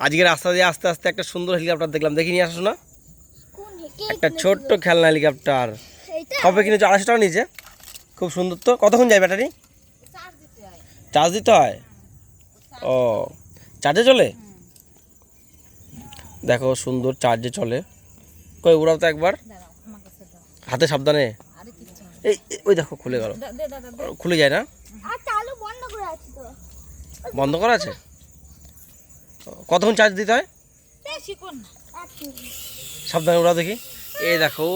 আজকে রাস্তা দিয়ে আস্তে আস্তে একটা সুন্দর হেলিকপ্টার দেখলাম, দেখি নিয়ে আসো না। একটা ছোট্ট খেলনা হেলিকপ্টার, কবে কিনেছো? 250 টাকা নিয়েছে। খুব সুন্দর তো। কতক্ষণ যায় ব্যাটারি? চার্জ দিতে হয়। ও, চার্জে চলে? দেখো সুন্দর চার্জে চলে। কই উড়াও তো একবার, হাতে সাবধানে। এই ওই দেখো খুলে গেল, খুলে যায় না? বন্ধ করা আছে। কতক্ষণ চার্জ দিতে হয়? সাবধানে উড়াও দেখি। এই দেখো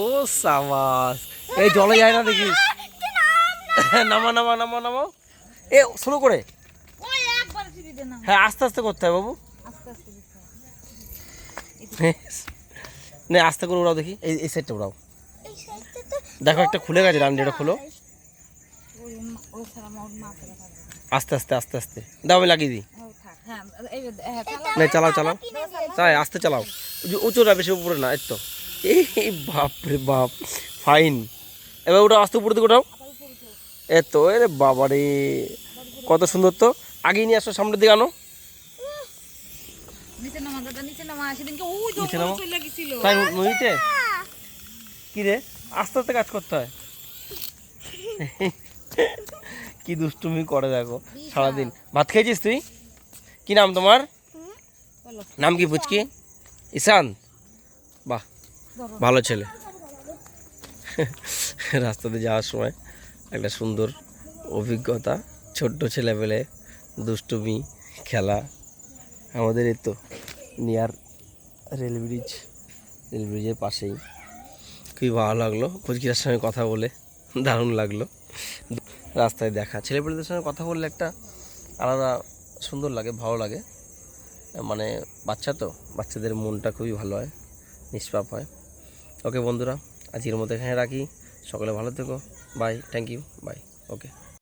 সাবাস, এই জলে যায় না দেখিস। নামা নামা নামা নামাও, এ শুরু করে। হ্যাঁ আস্তে আস্তে করতে হয় বাবু, না আস্তে করে উড়াও দেখি। এই সাইডটা উড়াও। দেখো একটা খুলে গেছে, ডান্ডিটা খোলো। আস্তে আস্তে আস্তে আস্তে দাও, আমি লাগিয়ে দিই। না চালাও চালাও, তাই আস্তে চালাও, উঁচুটা বেশি উপরে না। এই তো, এই বাপ রে বাপ, ফাইন। এবার ওটা আস্তে উপরে দিকে ওঠাও। এ তো, এরে বাবা রে, কত সুন্দর তো। আগেই নিয়ে আসো, সামনের দিকে আনো। তাই নদীতে কি রে, আস্তে আস্তে কাজ করতে হয়। কি দুষ্টুমি করে দেখো সারাদিন। ভাত খেয়েছিস তুই? কি নাম তোমার? নাম কি পুচকি? ঈশান, বাহ ভালো ছেলে। রাস্তাতে যাওয়ার সময় একটা সুন্দর অভিজ্ঞতা, ছোট্ট ছেলেবেলে দুষ্টুমি খেলা। আমাদের এই তো নিয়ার রেল ব্রিজের পাশেই। খুবই ভালো লাগলো পুচকিটার সঙ্গে কথা বলে, দারুণ লাগলো। রাস্তায় দেখা ছেলেপেলেদের সঙ্গে কথা বললে একটা আলাদা সুন্দর লাগে, ভালো লাগে। মানে বাচ্চা তো, বাচ্চাদের মনটা খুবই ভালো হয়, নিষ্পাপ হয়। ওকে বন্ধুরা, আজকের মতো এখানে রাখি। সকলে ভালো থেকো, bye, thank you, bye, okay.